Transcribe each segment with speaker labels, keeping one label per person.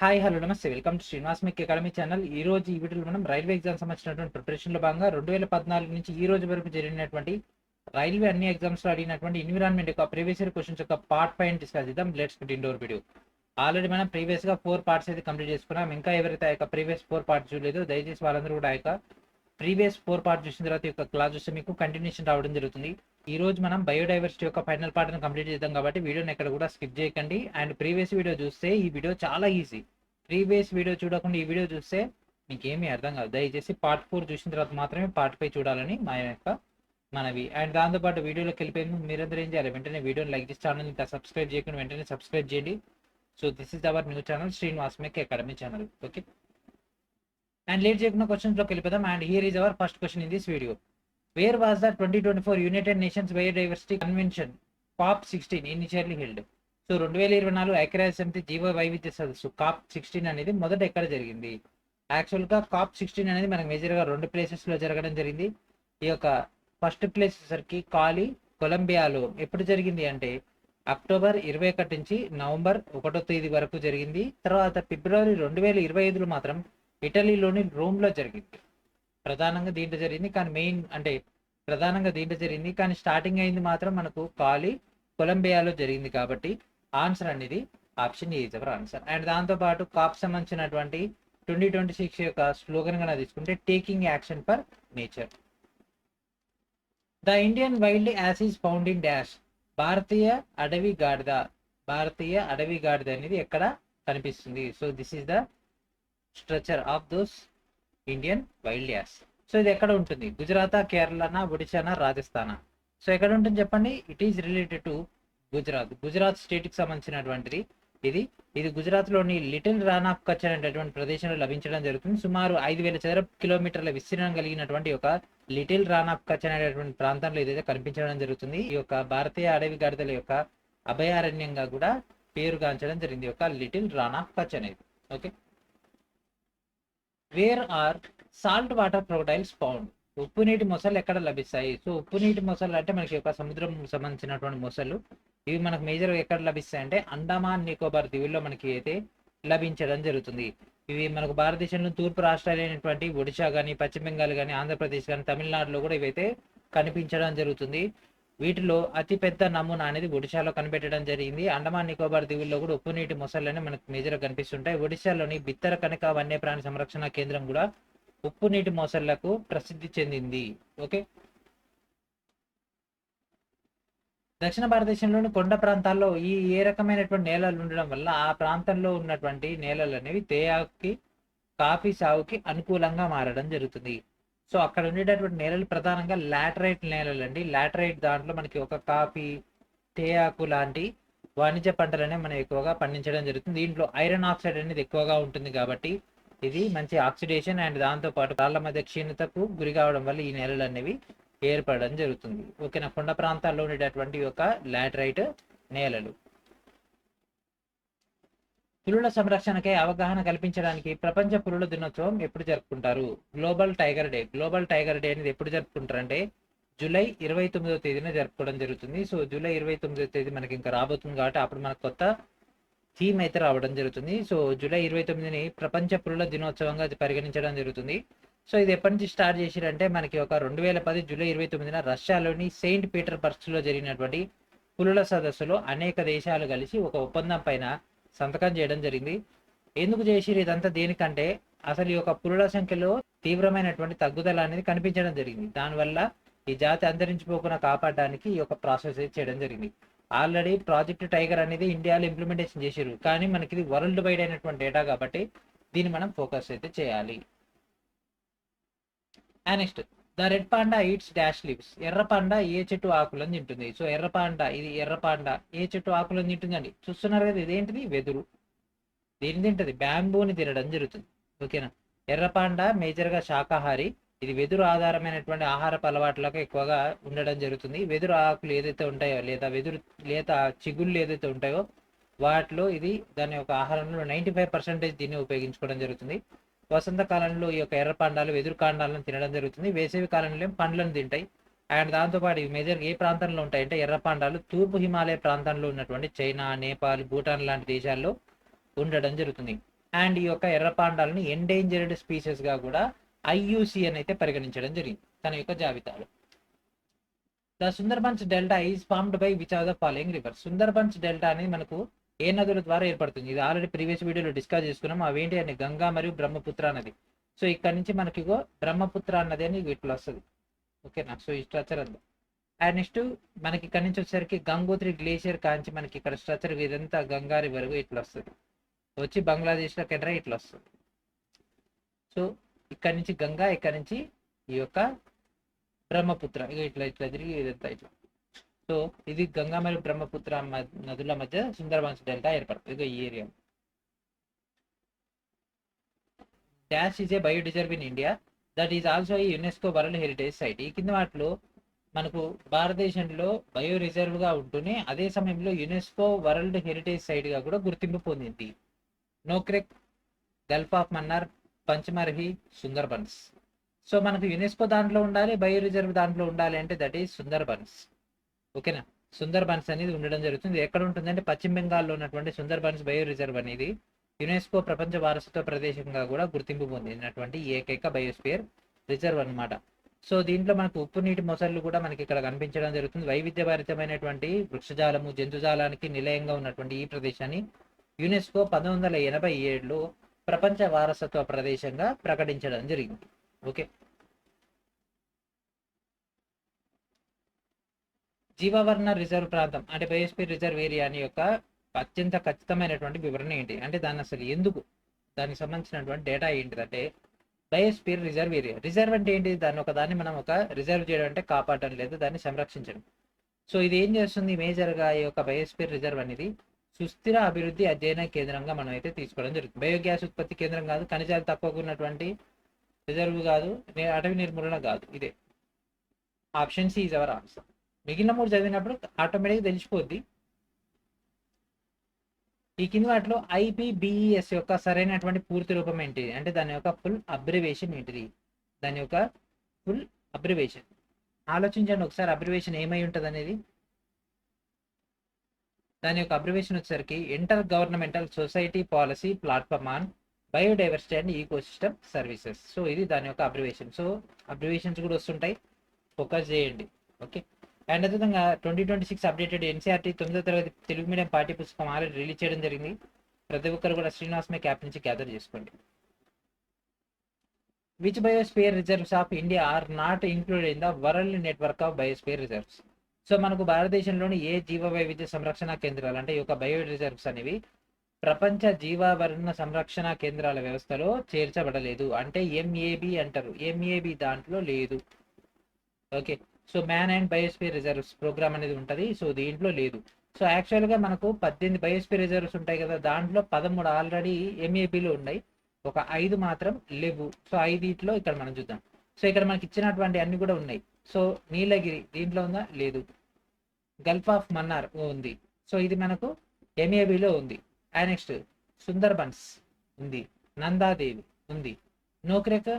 Speaker 1: Hi hello నమస్తే welcome to Srinivas Mic academy channel. ఈ రోజు ఈ వీడియోలో మనం రైల్వే ఎగ్జామ్ సంబంధించినటువంటి ప్రిపరేషన్లో భాగంగా 2014 నుంచి ఈ రోజు వరకు జరిగినటువంటి రైల్వే అన్ని ఎగ్జామ్స్ లో అడిగినటువంటి ఎన్విరాన్మెంట్ యొక్క ప్రీవియస్ ఇయర్ క్వశ్చన్స్ యొక్క పార్ట్ 5 డిస్కస్ చేద్దాం. Let's get into video. Already మనం ప్రీవియస్ గా 4 పార్ట్స్ అయితే కంప్లీట్ చేసుకున్నాం. ఇంకా ఎవరైతే ఆ యొక్క ప్రీవియస్ 4 పార్ట్స్ చూడలేదో దయచేసి వాళ్ళందరూ కూడా ఆ యొక్క ప్రీవియస్ 4 పార్ట్ చూసిన తర్వాత యొక్క క్లాస్ చూస్తే మీకు కంటిన్యూషన్ రావడం జరుగుతుంది. ఈ రోజు మనం బయోడైవర్సిటీ యొక్క ఫైనల్ పార్ట్ ని కంప్లీట్ చేద్దాం కాబట్టి వీడియోని ఎక్కడ కూడా స్కిప్ చేయకండి. అండ్ ప్రీవియస్ వీడియో చూస్తే ఈ వీడియో చాలా ఈజీ. ప్రీవియస్ వీడియో చూడకుండా ఈ వీడియో చూస్తే మీకు ఏమీ అర్థం కాదు. దయచేసి పార్ట్ 4 చూసిన తర్వాత మాత్రమే పార్ట్ 5 చూడాలని మా యొక్క మనవి. అండ్ దాంతోపాటు వీడియోలోకి వెళ్ళిపోయే ముందు మీరందరూ ఏం చేయాలి, వెంటనే వీడియోని లైక్ చేసి ఛానల్ ఇంకా సబ్స్క్రైబ్ చేయకుండా వెంటనే సబ్స్క్రైబ్ చేయండి. So this is our new channel Srinivas Mic academy channel. Okay, and late చేయకుండా క్వశ్చన్స్ లోకి వెళ్ళిపోదాం. And here is our first question in this video. Where was the 2024 United Nations biodiversity convention COP16 initially held? So 2024 ఐక్యరాజ్య సమితి జీవ వైవిధ్య సదస్సు COP16 అనేది మొదట ఎక్కడ జరిగింది? యాక్చువల్ గా COP16 అనేది మనకు మేజర్ గా 2 ప్లేసెస్ లో జరగడం జరిగింది. ఈ యొక్క ఫస్ట్ ప్లేస్ సరికి కాలి కొలంబియాలో ఎప్పుడు జరిగింది అంటే అక్టోబర్ 21 నుంచి నవంబర్ 1వ తేదీ వరకు జరిగింది. తర్వాత ఫిబ్రవరి 2025లో మాత్రం ఇటలీలోని రోమ్ లో జరిగింది. ప్రధానంగా దీంట్లో జరిగింది, కానీ మెయిన్ అంటే ప్రధానంగా దీంట్లో జరిగింది, కానీ స్టార్టింగ్ అయింది మాత్రం మనకు కాలి కొలంబియాలో జరిగింది. కాబట్టి ఆన్సర్ అనేది option A is our answer. And దాంతో పాటు కాప్ సంబంధించినటువంటి 2026 యొక్క స్లోగన్ గా తీసుకుంటే taking action for nature. The Indian wild ass is found in dash? భారతీయ అడవి గాడిద. భారతీయ అడవి గాడిద అనేది ఎక్కడ కనిపిస్తుంది? So this is the structure of those Indian wild ass. So ఇది ఎక్కడ ఉంటుంది? గుజరాత్, కేరళనా, ఒడిశానా, రాజస్థానా? సో ఎక్కడ ఉంటుంది చెప్పండి. It is related to Gujarat state కి సంబంధించినటువంటిది ఇది. ఇది గుజరాత్ లోని లిటిల్ రాన్ ఆఫ్ కచ్ అనేటటువంటి ప్రదేశంలో లభించడం జరుగుతుంది. సుమారు 5,000 చదరపు కిలోమీటర్ల విస్తీర్ణం కలిగినటువంటి ఒక లిటిల్ రాన్ ఆఫ్ కచ్ అనేటటువంటి ప్రాంతంలో ఇదైతే కనిపించడం జరుగుతుంది. ఈ యొక్క భారతీయ అడవి గాడిదల యొక్క అభయారణ్యంగా కూడా పేరుగాంచడం జరిగింది యొక్క లిటిల్ రాన్ ఆఫ్ కచ్ అనేది. Okay, where are salt water crocodiles found? ఉప్పు నీటి మొసళ్ళు ఎక్కడ లభిస్తాయి? సో ఉప్పు నీటి మొసళ్ళు అంటే మనకి ఒక సముద్రం సంబంధించినటువంటి మొసళ్ళు. ఇవి మనకు మేజర్ ఎక్కడ లభిస్తాయి అంటే అండమాన్ నికోబార్ దీవుల్లో మనకి అయితే లభించడం జరుగుతుంది. ఇవి మనకు భారతదేశంలో తూర్పు రాష్ట్రాలైనటువంటి ఒడిశా కానీ, పశ్చిమ బెంగాల్ కానీ, ఆంధ్రప్రదేశ్ కానీ, తమిళనాడులో కూడా ఇవైతే కనిపించడం జరుగుతుంది. వీటిలో అతిపెద్ద నమూనా అనేది ఒడిశాలో కనిపెట్టడం జరిగింది. అండమాన్ నికోబార్ దీవుల్లో కూడా ఉప్పు నీటి మొసళ్ళని మనకు మేజర్ కనిపిస్తుంటాయి. ఒడిశాలోని బిత్తరకనిక వన్యప్రాణి సంరక్షణ కేంద్రం కూడా ఉప్పు నీటి మొసళ్లకు ప్రసిద్ధి చెందింది. ఓకే, దక్షిణ భారతదేశంలోని కొండ ప్రాంతాల్లో ఏ రకమైనటువంటి నేలలు ఉండడం వల్ల ఆ ప్రాంతంలో ఉన్నటువంటి నేలలు అనేవి తేయాకుకి, కాఫీ సాగుకి అనుకూలంగా మారడం జరుగుతుంది. సో అక్కడ ఉండేటటువంటి నేలలు ప్రధానంగా లాటరైట్ నేలలు అండి. లాటరైట్ దాంట్లో మనకి ఒక కాఫీ, తేయాకు లాంటి వాణిజ్య పంటలనే మనం ఎక్కువగా పండించడం జరుగుతుంది. దీంట్లో ఐరన్ ఆక్సైడ్ అనేది ఎక్కువగా ఉంటుంది కాబట్టి ఇది మంచి ఆక్సిడేషన్ అండ్ దాంతో పాటు రాళ్ల మధ్య క్షీణతకు గురి కావడం వల్ల ఈ నేలలు అనేవి ఏర్పడడం జరుగుతుంది. ఓకేనా, కొండ ప్రాంతాల్లో ఉండేటటువంటి యొక్క లాటరైట్ నేలలు. పులుల సంరక్షణకై అవగాహన కల్పించడానికి ప్రపంచ పులుల దినోత్సవం ఎప్పుడు జరుపుకుంటారు? Global tiger day. Global tiger day అనేది ఎప్పుడు జరుపుకుంటారు అంటే జూలై 29వ తేదీన జరుపుకోవడం జరుగుతుంది. సో జూలై 29వ తేదీ మనకి ఇంకా రాబోతుంది కాబట్టి అప్పుడు మనకు కొత్త థీమ్ అయితే రావడం జరుగుతుంది. సో జూలై 29ని ప్రపంచ పులుల దినోత్సవంగా పరిగణించడం జరుగుతుంది. సో ఇది ఎప్పటి నుంచి స్టార్ట్ చేసిరంటే మనకి ఒక 2010 జూలై 29న రష్యాలోని సెయింట్ పీటర్బర్గ్ లో జరిగినటువంటి పులుల సదస్సులో అనేక దేశాలు కలిసి ఒక ఒప్పందం పైన సంతకం చేయడం జరిగింది. ఎందుకు చేసిరు ఇదంతా? దేనికంటే అసలు ఈ యొక్క పులుల సంఖ్యలో తీవ్రమైనటువంటి తగ్గుదల అనేది కనిపించడం జరిగింది. దానివల్ల ఈ జాతి అంతరించిపోకుండా కాపాడడానికి ఈ యొక్క ప్రాసెస్ చేయడం జరిగింది. ఆల్రెడీ ప్రాజెక్ట్ టైగర్ అనేది ఇండియాలో ఇంప్లిమెంటేషన్ చేశారు, కానీ మనకి ఇది వరల్డ్ వైడ్ అయినటువంటి డేటా కాబట్టి దీన్ని మనం ఫోకస్ అయితే చేయాలి. And next, the red panda eats dash leaves? ఎర్ర పాండా ఏ చెట్టు ఆకులను తింటుంది? సో ఎర్ర పాండా, ఇది ఎర్ర పాండా ఏ చెట్టు ఆకులను తింటుందండి? చూస్తున్నారు కదా, ఇదేంటిది? వెదురు. దీన్ని తింటది, బ్యాంబూని తినడం జరుగుతుంది. ఓకేనా, ఎర్ర పాండా మేజర్ గా శాకాహారి. ఇది వెదురు ఆధారమైనటువంటి ఆహారపు అలవాట్లకు ఎక్కువగా ఉండడం జరుగుతుంది. వెదురు ఆకులు ఏదైతే ఉంటాయో లేదా వెదురు లేదా చిగుళ్ళు ఏదైతే ఉంటాయో వాటిలో ఇది దాని యొక్క ఆహారంలో 95% దీన్ని ఉపయోగించుకోవడం జరుగుతుంది. వసంత కాలంలో ఈ యొక్క ఎర్ర పాండాలు వెదురు కాండాలను తినడం జరుగుతుంది. వేసవి కాలంలో పండ్లను తింటాయి. అండ్ దాంతోపాటు ఇవి మేజర్ ఏ ప్రాంతంలో ఉంటాయంటే ఎర్ర పాండాలు తూర్పు హిమాలయ ప్రాంతంలో ఉన్నటువంటి చైనా, నేపాల్, భూటాన్ లాంటి దేశాల్లో ఉండడం జరుగుతుంది. అండ్ ఈ యొక్క ఎర్ర పాండాలని ఎండేంజర్డ్ స్పీసెస్ గా కూడా IUCN అయితే పరిగణించడం జరిగింది తన యొక్క జాబితాలో. The Sundarbans delta is formed by which of the following reverse. Sundarbans delta అనేది మనకు ఏ నదుల ద్వారా ఏర్పడుతుంది? ఇది ఆల్రెడీ ప్రీవియస్ వీడియోలో డిస్కస్ చేసుకున్నాం. అవేంటి అని గంగా మరియు బ్రహ్మపుత్ర నది. సో ఇక్కడ నుంచి మనకి బ్రహ్మపుత్ర నది అని వీటిలో వస్తుంది. ఓకేనా? సో ఈ స్ట్రక్చర్ అంతా. అండ్ నెక్స్ట్ మనకి ఇక్కడ నుంచి వచ్చేసరికి గంగోత్రి గ్లేషియర్ కాంచి మనకి ఇక్కడ స్ట్రక్చర్ ఇదంతా గంగా రివర్ ఇట్లా వస్తుంది, వచ్చి బంగ్లాదేశ్లో కెనరా ఇట్లా వస్తుంది. సో ఇక్కడ నుంచి గంగా, ఇక్కడ నుంచి ఈ యొక్క బ్రహ్మపుత్ర ఇట్లా ఇట్లా తిరిగి ఇదంతా ఇట్లా. సో ఇది గంగా మరియు బ్రహ్మపుత్ర నదుల మధ్య సుందర్బన్స్ డెల్టా ఏర్పడుతుంది ఈ area. Dash is a bioreserve in India that is also a UNESCO world heritage site. ఈ కింద వాటిలో మనకు భారతదేశంలో బయో రిజర్వ్ గా ఉంటూనే అదే సమయంలో యునెస్కో వరల్డ్ హెరిటేజ్ సైట్ గా కూడా గుర్తింపు పొందింది. Nokrek, Gulf of Mannar, Pachmarhi, Sundarbans. So మనకు యునెస్కో దాంట్లో ఉండాలి, బయో రిజర్వ్ దాంట్లో ఉండాలి అంటే దట్ ఈస్ సుందర్బన్స్. ఓకేనా? సుందర్బన్స్ అనేది ఉండడం జరుగుతుంది. ఎక్కడ ఉంటుందంటే పశ్చిమ బెంగాల్లో ఉన్నటువంటి సుందర్బన్స్ బయో రిజర్వ్ అనేది యునెస్కో ప్రపంచ వారసత్వ ప్రదేశంగా కూడా గుర్తింపు పొందినటువంటి ఏకైక బయోస్పియర్ రిజర్వ్ అన్నమాట. సో దీంట్లో మనకు ఉప్పు నీటి మొసళ్ళు కూడా మనకి ఇక్కడ కనిపించడం జరుగుతుంది. వైవిధ్యభరితమైనటువంటి వృక్షజాలము, జంతుజాలానికి నిలయంగా ఉన్నటువంటి ఈ ప్రదేశాన్ని యునెస్కో 1987లో ప్రపంచ వారసత్వ ప్రదేశంగా ప్రకటించడం జరిగింది. ఓకే, జీవావరణ రిజర్వ్ ప్రాంతం అంటే బయోస్పియర్ రిజర్వ్ ఏరియా అని యొక్క అత్యంత ఖచ్చితమైనటువంటి వివరణ ఏంటి అంటే దాన్ని అసలు ఎందుకు, దానికి సంబంధించినటువంటి డేటా ఏంటిదంటే బయోస్పియర్ రిజర్వ్ ఏరియా. రిజర్వ్ అంటే ఏంటి? దాన్ని మనం ఒక రిజర్వ్ చేయడం అంటే కాపాడడం, లేదు దాన్ని సంరక్షించడం. సో ఇది ఏం చేస్తుంది? మేజర్గా ఈ యొక్క బయోస్పియర్ రిజర్వ్ అనేది సుస్థిర అభివృద్ధి అధ్యయన కేంద్రంగా మనం అయితే తీసుకోవడం జరుగుతుంది. బయోగ్యాస్ ఉత్పత్తి కేంద్రం కాదు, ఖనిజాలు తక్కువగా ఉన్నటువంటి రిజర్వ్ కాదు, అటవీ నిర్మూలన కాదు. ఇదే option C is our answer. మిగిలిన మూడు చదివినప్పుడు ఆటోమేటిక్గా తెలిసిపోద్ది. ఈ కింది వాటిలో IPBES యొక్క సరైనటువంటి పూర్తి రూపం ఏంటి అంటే దాని యొక్క ఫుల్ అబ్రివేషన్ ఏంటిది? దాని యొక్క ఫుల్ అబ్రివేషన్ ఆలోచించండి ఒకసారి. అబ్రివేషన్ ఏమై ఉంటుంది అనేది. దాని యొక్క అబ్రివేషన్ వచ్చేసరికి inter governmental society policy platform on biodiversity and ecosystem services. So ఇది దాని యొక్క అబ్రివేషన్. సో అబ్రివేషన్స్ కూడా వస్తుంటాయి, ఫోకస్ చేయండి. ఓకే, అండ్ అదేవిధంగా 2026 అప్డేటెడ్ NCERT 9వ తరగతి తెలుగు మీడియం పాఠ్య పుస్తకం ఆల్రెడీ రిలీజ్ చేయడం జరిగింది. ప్రతి ఒక్కరు కూడా శ్రీనివాస్ మే క్యాప్ నుంచి గ్యాదర్ చేసుకోండి. Which biosphere reserves of India are not included in the world network of biosphere reserves. So మనకు భారతదేశంలోని ఏ జీవ వైవిధ్య సంరక్షణ కేంద్రాలు అంటే ఈ యొక్క బయో రిజర్వ్స్ అనేవి ప్రపంచ జీవావరణ సంరక్షణ కేంద్రాల వ్యవస్థలో చేర్చబడలేదు. అంటే MAB అంటారు, MAB దాంట్లో లేదు. Okay, so man and biosphere reserves programme అనేది ఉంటుంది. సో దీంట్లో లేదు. సో యాక్చువల్గా మనకు 18 బయోస్పియర్ రిజర్వ్స్ ఉంటాయి కదా, దాంట్లో 13 ఆల్రెడీ MABలో ఉన్నాయి, ఒక 5 మాత్రం లేవు. సో 5 ఇక్కడ మనం చూద్దాం. సో ఇక్కడ మనకి ఇచ్చినటువంటి అన్ని కూడా ఉన్నాయి. సో నీలగిరి దీంట్లో ఉందా? లేదు. గల్ఫ్ ఆఫ్ మన్నార్ ఉంది, సో ఇది మనకు MABలో ఉంది. అండ్ నెక్స్ట్ సుందర్బన్స్ ఉంది, నందాదేవి ఉంది, నోక్రెక్,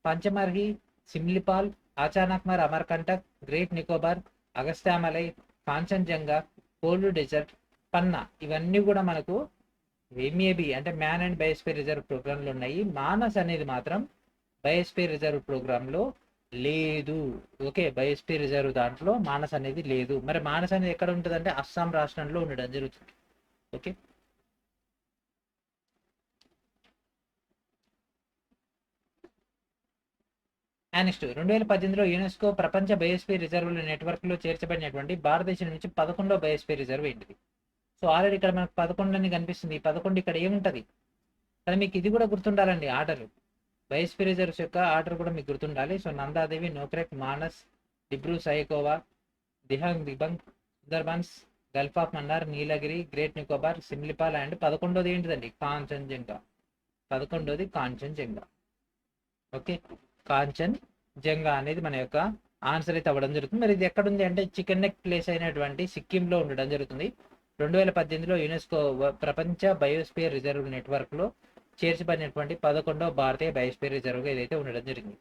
Speaker 1: పంచమర్హి, సిమ్లిపాల్, ఆచానక్మర్, అమర్కంటక్, గ్రేట్ నికోబార్, అగస్త్యామలై, కాంచన్జంగా, పోలు డెజర్ట్, పన్నా ఇవన్నీ కూడా మనకు MAB అంటే మ్యాన్ అండ్ బయోస్పియర్ రిజర్వ్ ప్రోగ్రాంలో ఉన్నాయి. మానస్ అనేది మాత్రం బయోస్పియర్ రిజర్వ్ ప్రోగ్రాంలో లేదు. ఓకే, బయోస్పియర్ రిజర్వ్ దాంట్లో మానస్ అనేది లేదు. మరి మానస్ అనేది ఎక్కడ ఉంటుంది అంటే అస్సాం రాష్ట్రంలో ఉండడం జరుగుతుంది. ఓకే, నెక్స్ట్ 2018లో యునెస్కో ప్రపంచ బయోస్పియర్ రిజర్వుల నెట్వర్క్లో చేర్చబడినటువంటి భారతదేశం నుంచి 11వ బయోస్పియర్ రిజర్వ్ ఏంటిది? సో ఆల్రెడీ ఇక్కడ మనకు 11 అని కనిపిస్తుంది. 11 ఇక్కడ ఏముంటుంది? కానీ మీకు ఇది కూడా గుర్తుండాలండి, ఆర్డర్ బయోస్పియర్ రిజర్వ్స్ యొక్క ఆర్డర్ కూడా మీకు గుర్తుండాలి. So Nandadevi, Nokrek, Manas, Dibru Saikhowa, Dihang Dibang, Sundarbans, gulf of Mannar, Nilgiri, great Nicobar, Similipal and 11వది ఏంటిదండి? కాంచన్జంగా. 11వది కాంచన్జంగా. ఓకే, కాంచన్జంగా అనేది మన యొక్క ఆన్సర్ అయితే అవ్వడం జరుగుతుంది. మరి ఇది ఎక్కడుంది అంటే చికెన్ నెక్ ప్లేస్ అయినటువంటి సిక్కింలో ఉండడం జరుగుతుంది. 2018లో యునెస్కో ప్రపంచ బయోస్పియర్ రిజర్వ్ నెట్వర్క్లో చేర్చబడినటువంటి 11వ భారతీయ బయోస్పియర్ రిజర్వ్గా ఇదైతే ఉండడం జరిగింది.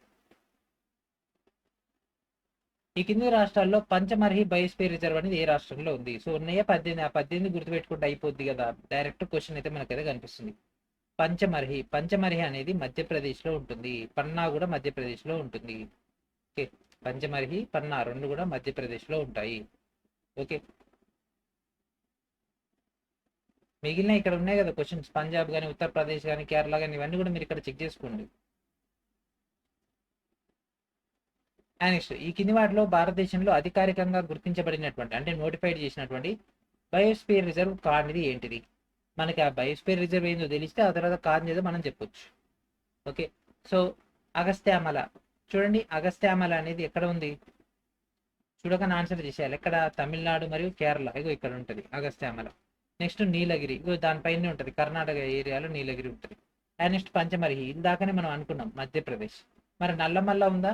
Speaker 1: ఈ కింది రాష్ట్రాల్లో పంచమర్హి బయోస్పియర్ రిజర్వ్ అనేది ఏ రాష్ట్రంలో ఉంది? సో ఉన్నాయే 18, ఆ 18 గుర్తుపెట్టుకుంటే అయిపోద్ది కదా, డైరెక్ట్ క్వశ్చన్ అయితే మనకైతే కనిపిస్తుంది. పంచమర్హి అనేది మధ్యప్రదేశ్లో ఉంటుంది. పన్నా కూడా మధ్యప్రదేశ్లో ఉంటుంది. ఓకే, పంచమర్హి పన్నా రెండు కూడా మధ్యప్రదేశ్లో ఉంటాయి. ఓకే, మిగిలిన ఇక్కడ ఉన్నాయి కదా క్వశ్చన్స్, పంజాబ్ కానీ ఉత్తరప్రదేశ్ కానీ కేరళ కానీ ఇవన్నీ కూడా మీరు ఇక్కడ చెక్ చేసుకోండి. నెక్స్ట్, ఈ కింది వాటిలో భారతదేశంలో అధికారికంగా గుర్తించబడినటువంటి అంటే నోటిఫైడ్ చేసినటువంటి బయోస్పియర్ రిజర్వ్ కానిది ఏంటిది? మనకి ఆ బయోస్పియర్ రిజర్వ్ ఏందో తెలిస్తే ఆ తర్వాత కాదు ఏదో మనం చెప్పొచ్చు. ఓకే, సో అగస్త్యామల చూడండి, అగస్త్యామల అనేది ఎక్కడ ఉంది చూడగానే ఆన్సర్ చేసేయాలి. ఎక్కడ? తమిళనాడు మరియు కేరళ, ఇగో ఇక్కడ ఉంటుంది అగస్త్యామల. నెక్స్ట్ నీలగిరి, ఇగో దానిపైనే ఉంటుంది, కర్ణాటక ఏరియాలో నీలగిరి ఉంటుంది. అండ్ నెక్స్ట్ పంచమర్హి, ఇందాకనే మనం అనుకున్నాం మధ్యప్రదేశ్. మరి నల్లమల్ల ఉందా?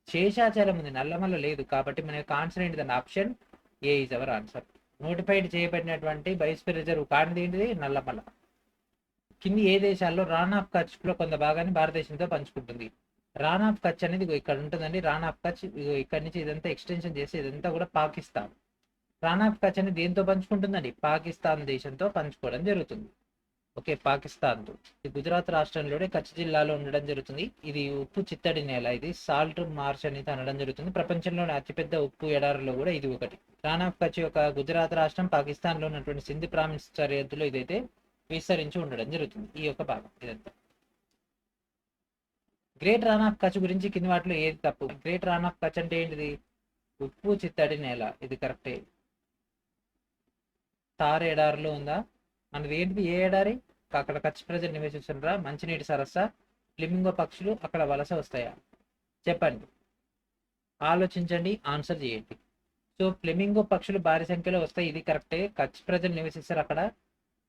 Speaker 1: శేషాచలం ఉంది, నల్లమల్ల లేదు. కాబట్టి మన యొక్క ఆన్సర్ ఏంటిదండి? Option A is our answer. Notified చేయబడినటువంటి బయోస్పియర్ రిజర్వ్ కానిది ఏంటిది? నల్లమల్ల. కింది ఏ దేశాల్లో రాన్ ఆఫ్ కచ్ లో కొంత భాగాన్ని భారతదేశంతో పంచుకుంటుంది? రాన్ ఆఫ్ కచ్ అనేది ఇక్కడ ఉంటుందండి. రాన్ ఆఫ్ కచ్ ఇక్కడ నుంచి ఇదంతా ఎక్స్టెన్షన్ చేసి ఇదంతా కూడా పాకిస్తాన్. రాన్ ఆఫ్ కచ్ అనేది దేంతో పంచుకుంటుందండి? పాకిస్తాన్ దేశంతో పంచుకోవడం జరుగుతుంది. ఓకే, పాకిస్తాన్తో. ఇది గుజరాత్ రాష్ట్రంలోనే కచ్ జిల్లాలో ఉండడం జరుగుతుంది. ఇది ఉప్పు చిత్తడి నేల, ఇది సాల్ట్ మార్ష్ అనేది అనడం జరుగుతుంది. ప్రపంచంలోని అతిపెద్ద ఉప్పు ఎడారులో కూడా ఇది ఒకటి. రాన్ ఆఫ్ కచ్ యొక్క గుజరాత్ రాష్ట్రం పాకిస్తాన్లో ఉన్నటువంటి సింధ్ ప్రావిన్స్ సరిహద్దులో ఇదైతే విస్తరించి ఉండడం జరుగుతుంది, ఈ యొక్క భాగం ఇదంతా. గ్రేట్ రాన్ ఆఫ్ కచ్ గురించి కింది వాటిలో ఏది తప్పు? గ్రేట్ రాన్ ఆఫ్ కచ్ అంటే ఏంటిది? ఉప్పు చిత్తడి నేల, ఇది కరెక్టే. తార్ ఎడారిలో ఉందా? మనది ఏంటిది? ఏ ఎడారి? అక్కడ కచ్ ప్రజలు నివసిస్తుంటారా? మంచినీటి సరస్సా? ఫ్లెమింగో పక్షులు అక్కడ వలస వస్తాయా? చెప్పండి, ఆలోచించండి, ఆన్సర్ చేయండి. సో ఫ్లెమింగో పక్షులు భారీ సంఖ్యలో వస్తాయి, ఇది కరెక్టే. కచ్ ప్రజలు నివసిస్తారు అక్కడ,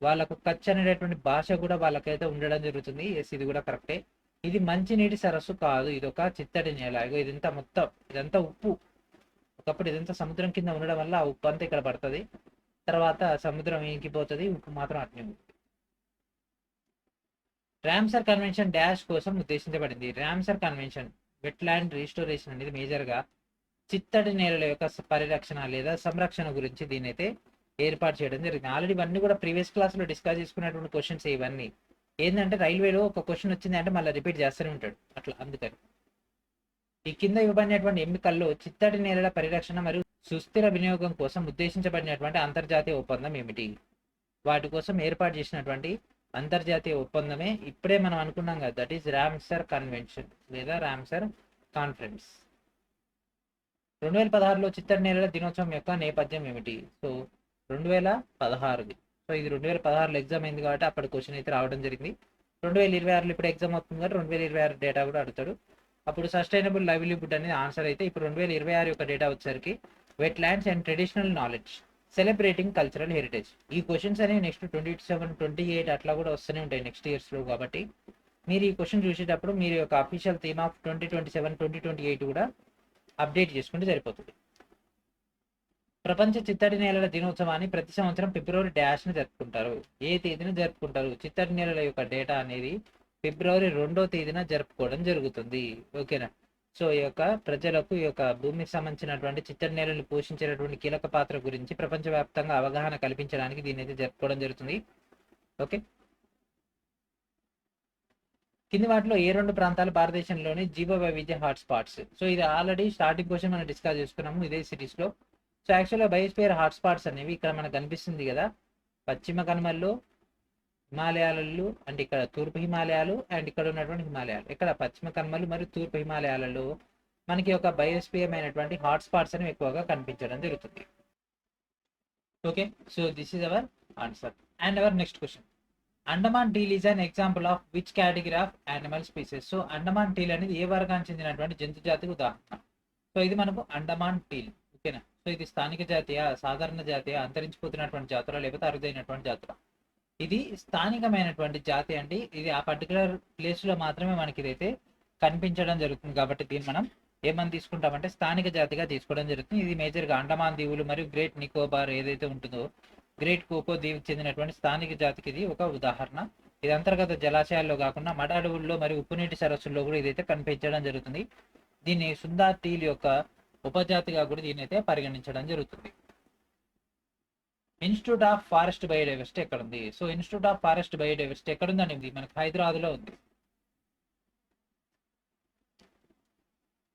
Speaker 1: వాళ్ళకు కచ్ అనేటటువంటి భాష కూడా వాళ్ళకైతే ఉండడం జరుగుతుంది. ఎస్, ఇది కూడా కరెక్టే. ఇది మంచినీటి సరస్సు కాదు, ఇది ఒక చిత్తడి నేల. ఇదంతా మొత్తం ఇదంతా ఉప్పు. ఒకప్పుడు ఇదంతా సముద్రం కింద ఉండడం వల్ల ఆ ఉప్పు అంతా ఇక్కడ పడుతుంది, తర్వాత సముద్రం ఇంకిపోతుంది, ఉప్పు మాత్రం అట్నే ఉంటుంది. రామ్సర్ కన్వెన్షన్ డాష్ కోసం ఉద్దేశించబడింది. రామ్సర్ కన్వెన్షన్ వెట్లాండ్ రీస్టోరేషన్ అనేది మేజర్గా చిత్తడి నేలల యొక్క పరిరక్షణ లేదా సంరక్షణ గురించి దీనైతే ఏర్పాటు చేయడం జరిగింది. ఆల్రెడీ ఇవన్నీ కూడా ప్రీవియస్ క్లాస్లో డిస్కస్ చేసుకున్నటువంటి క్వశ్చన్స్. ఇవన్నీ ఏంటంటే రైల్వేలో ఒక క్వశ్చన్ వచ్చింది అంటే మళ్ళీ రిపీట్ చేస్తూనే ఉంటాడు అట్లా, అందుకని. ఈ కింద ఇవ్వబడినటువంటి ఎంపికల్లో చిత్తడి నేలల పరిరక్షణ మరియు సుస్థిర వినియోగం కోసం ఉద్దేశించబడినటువంటి అంతర్జాతీయ ఒప్పందం ఏమిటి? వాటి కోసం ఏర్పాటు చేసినటువంటి అంతర్జాతీయ ఒప్పందమే ఇప్పుడే మనం అనుకున్నాం కదా, దట్ ఈస్ రామ్సర్ కన్వెన్షన్ లేదా రామ్సర్ కాన్ఫరెన్స్. 2016లో చిత్తడి నేలల దినోత్సవం యొక్క నేపథ్యం ఏమిటి? సో 2016ది. సో ఇది 2016లో ఎగ్జామ్ అయింది కాబట్టి అప్పటి క్వశ్చన్ అయితే రావడం జరిగింది. 2026లో ఇప్పుడు ఎగ్జామ్ అవుతుంది కాబట్టి 2026 డేటా కూడా అడుగుతాడు. అప్పుడు సస్టైనబుల్ లైవ్లీహుడ్ అనేది ఆన్సర్ అయితే, ఇప్పుడు 2026 యొక్క డేటా వచ్చేసరికి wetlands and traditional knowledge celebrating cultural heritage. ఈ క్వశ్చన్స్ అనేవి నెక్స్ట్ 27, 28 అట్లా కూడా వస్తూనే ఉంటాయి నెక్స్ట్ ఇయర్స్లో. కాబట్టి మీరు ఈ క్వశ్చన్ చూసేటప్పుడు మీరు యొక్క అఫీషియల్ థీమ్ ఆఫ్ 2027, 2028 కూడా అప్డేట్ చేసుకుంటే సరిపోతుంది. ప్రపంచ చిత్తడి నేలల దినోత్సవాన్ని ప్రతి సంవత్సరం ఫిబ్రవరి డాష్ని జరుపుకుంటారు. ఏ తేదీన జరుపుకుంటారు? చిత్తడి నేలల యొక్క డేటా అనేది ఫిబ్రవరి 2వ తేదీన జరుపుకోవడం జరుగుతుంది. ఓకేనా? సో ఈ యొక్క ప్రజలకు ఈ యొక్క భూమికి సంబంధించినటువంటి చిత్తడి నేలలు పోషించేటటువంటి కీలక పాత్ర గురించి ప్రపంచవ్యాప్తంగా అవగాహన కల్పించడానికి దీన్ని అయితే జరుపుకోవడం జరుగుతుంది. ఓకే, కింది వాటిలో ఏ రెండు ప్రాంతాలు భారతదేశంలోని జీవ వైవిధ్య హాట్స్పాట్స్? సో ఇది ఆల్రెడీ స్టార్టింగ్ క్వశ్చన్ మనం డిస్కస్ చేసుకున్నాము ఇదే సిరీస్లో. సో యాక్చువల్గా బయోస్పియర్ హాట్స్పాట్స్ అనేవి ఇక్కడ మనకు కనిపిస్తుంది కదా, పశ్చిమ కనుమల్లో, హిమాలయాలలో, అంటే ఇక్కడ తూర్పు హిమాలయాలు అండ్ ఇక్కడ ఉన్నటువంటి హిమాలయాలు, ఇక్కడ పశ్చిమ కనుమలు మరియు తూర్పు హిమాలయాలలో మనకి ఒక బయోస్పియర్ అయినటువంటి హాట్స్పాట్స్ అనేవి ఎక్కువగా కనిపించడం జరుగుతుంది. Okay, so this is our answer. And our next question, Andaman teal is an example of which category of animal species? So Andaman teal అనేది ఏ వర్గానికి చెందినటువంటి జంతు జాతికి ఉదాహరణ? సో ఇది మనకు అండమాన్ టీల్. ఓకేనా? సో ఇది స్థానిక జాతీయ, సాధారణ జాతీయ, అంతరించిపోతున్నటువంటి జాతుల, లేకపోతే అరుదైనటువంటి జాతుల? ఇది స్థానికమైనటువంటి జాతి అండి. ఇది ఆ పర్టికులర్ ప్లేస్లో మాత్రమే మనకి ఇదైతే కనిపించడం జరుగుతుంది. కాబట్టి దీన్ని మనం ఏమని తీసుకుంటామంటే స్థానిక జాతిగా తీసుకోవడం జరుగుతుంది. ఇది మేజర్గా అండమాన్ దీవులు మరియు గ్రేట్ నికోబార్ ఏదైతే ఉంటుందో గ్రేట్ కోకో దీవికి చెందినటువంటి స్థానిక జాతికి ఇది ఒక ఉదాహరణ. ఇది అంతర్గత జలాశయాల్లో కాకుండా మడ అడవుల్లో మరియు ఉప్పునీటి సరస్సుల్లో కూడా ఇదైతే కనిపించడం జరుగుతుంది. దీన్ని సుందార్ టీల్ యొక్క ఉపజాతిగా కూడా దీన్ని అయితే పరిగణించడం జరుగుతుంది. ఇన్స్టిట్యూట్ ఆఫ్ ఫారెస్ట్ బయోడైవర్సిటీ ఎక్కడ ఉంది? So institute of forest biodiversity ఎక్కడ ఉందండి? ఇది మనకు హైదరాబాద్లో ఉంది.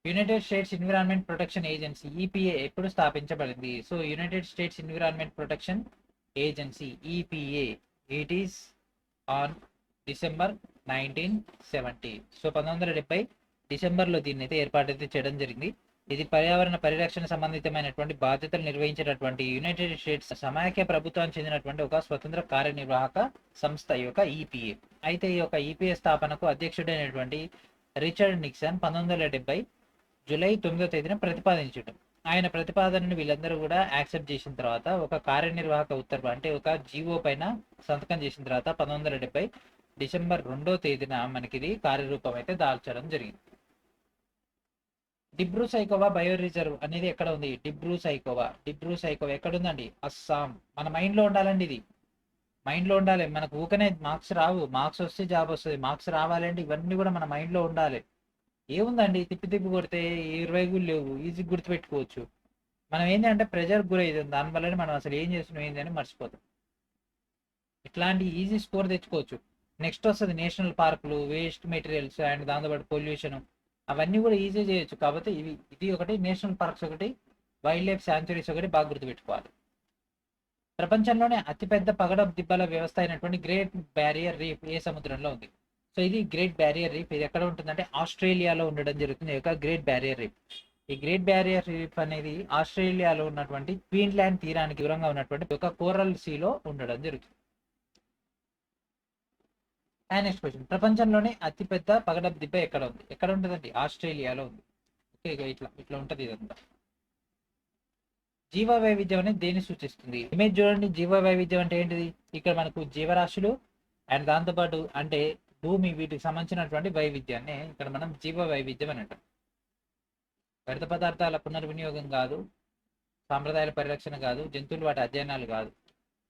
Speaker 1: United states environment protection agency EPA ఎప్పుడు స్థాపించబడింది? So United states environment protection agency EPA it is on December 1970. So 1970 డిసెంబర్లో దీన్ని అయితే ఏర్పాటు అయితే చేయడం జరిగింది. ఇది పర్యావరణ పరిరక్షణ సంబంధితమైనటువంటి బాధ్యతలు నిర్వహించేటటువంటి యునైటెడ్ స్టేట్స్ సమాఖ్య ప్రభుత్వానికి చెందినటువంటి ఒక స్వతంత్ర కార్యనిర్వాహక సంస్థ ఈ యొక్క ఈపీఏ. అయితే ఈ యొక్క ఈపీఏ స్థాపనకు అధ్యక్షుడైనటువంటి రిచర్డ్ నిక్సన్ 1970 జూలై 9వ తేదీన ప్రతిపాదించడం. ఆయన ప్రతిపాదనను వీళ్ళందరూ కూడా యాక్సెప్ట్ చేసిన తర్వాత ఒక కార్యనిర్వాహక ఉత్తర్వు అంటే ఒక జీవో పైన సంతకం చేసిన తర్వాత 1970 డిసెంబర్ 2వ తేదీన మనకి ఇది కార్యరూపం అయితే దాల్చడం జరిగింది. డిబ్రూ సైకోవా బయో రిజర్వ్ అనేది ఎక్కడ ఉంది? డిబ్రూ సైకోవా ఎక్కడ ఉందండి? అస్సాం. మన మైండ్ లో ఉండాలండి, ఇది మైండ్ లో ఉండాలి. మనకు ఊకనే మార్క్స్ రావు, మార్క్స్ వస్తే జాబ్ వస్తుంది. మార్క్స్ రావాలంటే ఇవన్నీ కూడా మన మైండ్ లో ఉండాలి. ఏముందండి తిప్పి కొడితే 20 కూడా లేవు, ఈజీ గుర్తుపెట్టుకోవచ్చు. మనం ఏంటి అంటే ప్రెజర్ గురవుతుంది, దానివల్లనే మనం అసలు ఏం చేస్తున్నాం ఏంటి అని మర్చిపోతాం. ఇట్లాంటి ఈజీ స్కోర్ తెచ్చుకోవచ్చు. నెక్స్ట్ వస్తుంది నేషనల్ పార్కులు, వేస్ట్ మెటీరియల్స్ అండ్ దాంతోపాటు పొల్యూషన్, అవన్నీ కూడా ఈజీ చేయొచ్చు. కాకపోతే ఇది ఒకటి, నేషనల్ పార్క్స్ ఒకటి, వైల్డ్ లైఫ్ శాంచురీస్ ఒకటి బాగా గుర్తుపెట్టుకోవాలి. ప్రపంచంలోనే అతిపెద్ద పగడపు దిబ్బల వ్యవస్థ అయినటువంటి గ్రేట్ బ్యారియర్ రీఫ్ ఏ సముద్రంలో ఉంది? సో ఇది గ్రేట్ బ్యారియర్ రీఫ్. ఇది ఎక్కడ ఉంటుందంటే ఆస్ట్రేలియాలో ఉండడం జరుగుతుంది. ఈ యొక్క గ్రేట్ బ్యారియర్ రీఫ్. ఈ గ్రేట్ బ్యారియర్ రీఫ్ అనేది ఆస్ట్రేలియాలో ఉన్నటువంటి క్వీన్లాండ్ తీరానికి దూరంగా ఉన్నటువంటి ఒక కోరల్ సీలో ఉండడం జరుగుతుంది. అండ్ నెక్స్ట్ క్వశ్చన్, ప్రపంచంలోనే అతిపెద్ద పగడపు దిబ్బ ఎక్కడ ఉంది? ఎక్కడ ఉంటుందండి? ఆస్ట్రేలియాలో ఉంది. ఓకే, ఇట్లా ఉంటది ఇదంతా. జీవ వైవిధ్యం అనేది దేన్ని సూచిస్తుంది? ఇమేజ్ చూడండి. జీవ వైవిధ్యం అంటే ఏంటిది? ఇక్కడ మనకు జీవరాశులు అండ్ దాంతోపాటు అంటే భూమి, వీటికి సంబంధించినటువంటి వైవిధ్యాన్ని ఇక్కడ మనం జీవ వైవిధ్యం అని అంటాం. వ్యర్థ పదార్థాల పునర్వినియోగం కాదు, సాంప్రదాయాల పరిరక్షణ కాదు, జంతువులు వాటి అధ్యయనాలు కాదు,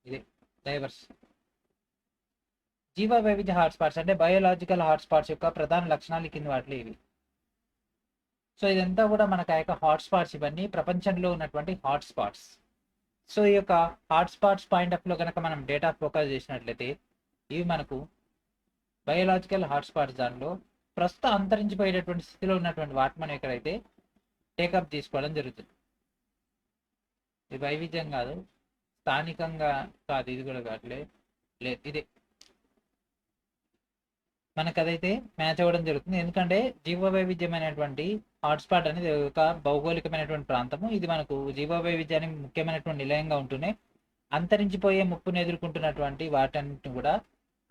Speaker 1: ఇది డైవర్స్. జీవ వైవిధ్య హాట్స్పాట్స్ అంటే బయోలాజికల్ హాట్స్పాట్స్ యొక్క ప్రధాన లక్షణాలు కింద వాటిలో ఇవి. సో ఇదంతా కూడా మనకు ఆ యొక్క హాట్స్పాట్స్, ఇవన్నీ ప్రపంచంలో ఉన్నటువంటి హాట్స్పాట్స్. సో ఈ యొక్క హాట్స్పాట్స్ పాయింట్ ఆఫ్ లో కనుక మనం డేటా ఫోకస్ చేసినట్లయితే ఇవి మనకు బయోలాజికల్ హాట్స్పాట్స్ దానిలో ప్రస్తుతం అంతరించిపోయేటటువంటి స్థితిలో ఉన్నటువంటి వాటి మనం ఎక్కడైతే టేకప్ తీసుకోవడం జరుగుతుంది. ఇది వైవిధ్యం కాదు, స్థానికంగా కాదు, ఇది కూడా కాదులే, లేదు ఇదే మనకు అదైతే మ్యాచ్ అవ్వడం జరుగుతుంది. ఎందుకంటే జీవ వైవిధ్యమైనటువంటి హాట్స్పాట్ అనేది ఒక భౌగోళికమైనటువంటి ప్రాంతము. ఇది మనకు జీవ వైవిధ్యానికి ముఖ్యమైనటువంటి నిలయంగా ఉంటూనే అంతరించిపోయే ముప్పును ఎదుర్కొంటున్నటువంటి వాటన్నిటిని కూడా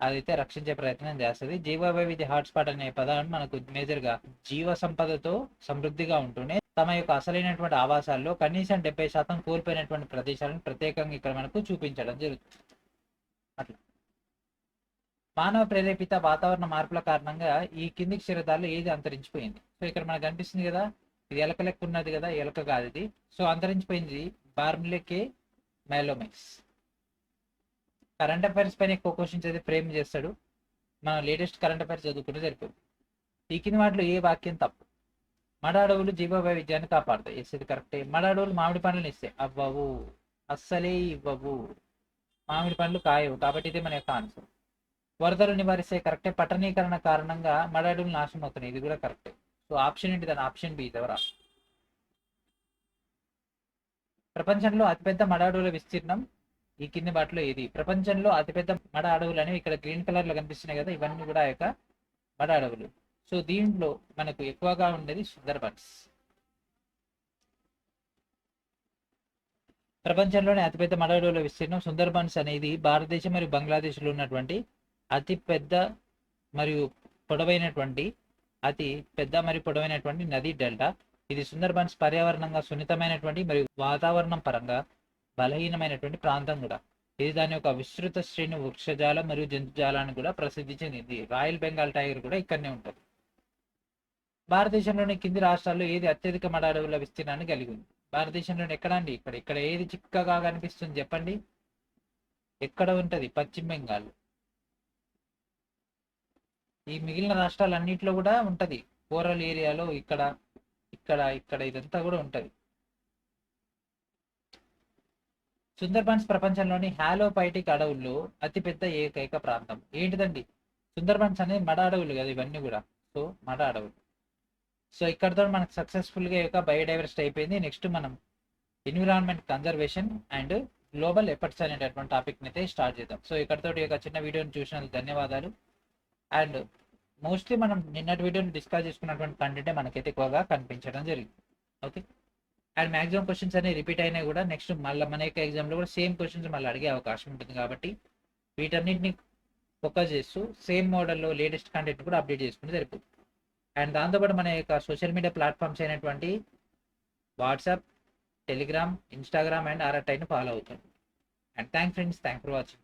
Speaker 1: అదైతే రక్షించే ప్రయత్నం చేస్తుంది. జీవ వైవిధ్య హాట్స్పాట్ అనే పదాన్ని మనకు మేజర్గా జీవ సంపదతో సమృద్ధిగా ఉంటూనే తమ యొక్క అసలైనటువంటి ఆవాసాల్లో కనీసం 70% కోల్పోయినటువంటి ప్రదేశాలను ప్రత్యేకంగా ఇక్కడ మనకు చూపించడం జరుగుతుంది. అట్లా మానవ ప్రేరేపిత వాతావరణ మార్పుల కారణంగా ఈ కింది క్షీరదాల్లో ఏది అంతరించిపోయింది? సో ఇక్కడ మనకు కనిపిస్తుంది కదా, ఇది ఎలక లెక్క ఉన్నది కదా, ఎలక కాదు ఇది. సో అంతరించిపోయింది బార్మిలే మైలోమైస్. కరెంట్ అఫైర్స్ పైన ఎక్కువ క్వశ్చన్స్ అయితే ఫ్రేమ్ చేస్తాడు. మనం లేటెస్ట్ కరెంట్ అఫైర్స్ చదువుకుంటే సరిపోతుంది. ఈ కింది వాటిలో ఏ వాక్యం తప్పు? మడ అడవులు జీవ వైవిధ్యాన్ని కాపాడుతాయి. ఎస్, ఇది కరెక్టే. మడ అడవులు మామిడి పండ్లను ఇస్తాయి. అవ్వవు, అస్సలే ఇవ్వవు. మామిడి పండ్లు కాయవు, కాబట్టి ఇది మన యొక్క ఆన్సర్. వరదలు నివారిస్తే కరెక్టే. పట్టణీకరణ కారణంగా మడ అడవులు నాశనం అవుతున్నాయి, ఇది కూడా కరెక్టే. సో ఆప్షన్ ఏంటి దాని? ఆప్షన్ బి ఎవరా. ప్రపంచంలో అతిపెద్ద మడ అడవుల విస్తీర్ణం ఈ కింది వాటిలో ఏది? ప్రపంచంలో అతిపెద్ద మడ అడవులు అనేవి ఇక్కడ గ్రీన్ కలర్ లో కనిపిస్తున్నాయి కదా, ఇవన్నీ కూడా ఆ యొక్క మడ అడవులు. సో దీంట్లో మనకు ఎక్కువగా ఉండేది సుందర్బన్స్. ప్రపంచంలోనే అతిపెద్ద మడ అడవుల విస్తీర్ణం సుందర్బన్స్ అనేది భారతదేశం మరియు బంగ్లాదేశ్లో ఉన్నటువంటి అతి పెద్ద మరియు పొడవైనటువంటి నదీ డెల్టా. ఇది సుందర్బన్స్ పర్యావరణంగా సున్నితమైనటువంటి మరియు వాతావరణం పరంగా బలహీనమైనటువంటి ప్రాంతం కూడా. ఇది దాని యొక్క విస్తృత శ్రేణి వృక్షజాలం మరియు జంతుజాలాన్ని కూడా ప్రసిద్ధి చెందింది. రాయల్ బెంగాల్ టైగర్ కూడా ఇక్కడనే ఉంటుంది. భారతదేశంలోని కింది రాష్ట్రాల్లో ఏది అత్యధిక మడ అడవుల విస్తీర్ణాన్ని కలిగి ఉంది? భారతదేశంలోని ఎక్కడ అండి? ఇక్కడ ఏది చిక్కగా కనిపిస్తుంది చెప్పండి? ఎక్కడ ఉంటది? పశ్చిమ బెంగాల్. ఈ మిగిలిన రాష్ట్రాలన్నింటిలో కూడా ఉంటది. కోరల్ ఏరియాలో ఇక్కడ ఇక్కడ ఇక్కడ ఇదంతా కూడా ఉంటది. సుందర్బన్స్ ప్రపంచంలోని హాలోపైటిక్ అడవుల్లో అతిపెద్ద ఏకైక ప్రాంతం ఏంటిదండి? సుందర్బన్స్ అనేది మడ అడవులు కదా ఇవన్నీ కూడా. సో మడ అడవులు. సో ఇక్కడతో మనకు సక్సెస్ఫుల్గా ఈ యొక్క బయోడైవర్సిటీ అయిపోయింది. నెక్స్ట్ మనం environment conservation and global efforts అనేటటువంటి టాపిక్ అయితే స్టార్ట్ చేద్దాం. సో ఇక్కడతో ఈ యొక్క చిన్న వీడియోని చూసినందుకు ధన్యవాదాలు. అండ్ మోస్ట్లీ మనం నిన్నటి వీడియోని డిస్కస్ చేసుకున్నటువంటి కంటెంటే మనకైతే ఎక్కువగా కనిపించడం జరిగింది. ఓకే. అండ్ మ్యాక్సిమం క్వశ్చన్స్ అనేవి రిపీట్ అయినా కూడా నెక్స్ట్ మళ్ళీ మన యొక్క ఎగ్జామ్లో కూడా సేమ్ క్వశ్చన్స్ మళ్ళీ అడిగే అవకాశం ఉంటుంది. కాబట్టి వీటన్నిటిని ఫోకస్ చేస్తూ సేమ్ మోడల్లో లేటెస్ట్ కంటెంట్ కూడా అప్డేట్ చేసుకుంటే సరిపోతుంది. అండ్ దాంతోపాటు మన యొక్క సోషల్ మీడియా ప్లాట్ఫామ్స్ అయినటువంటి వాట్సాప్, టెలిగ్రామ్, ఇన్స్టాగ్రామ్ అండ్ RRTని ఫాలో అవుతాం. And thank friends, thank for watching.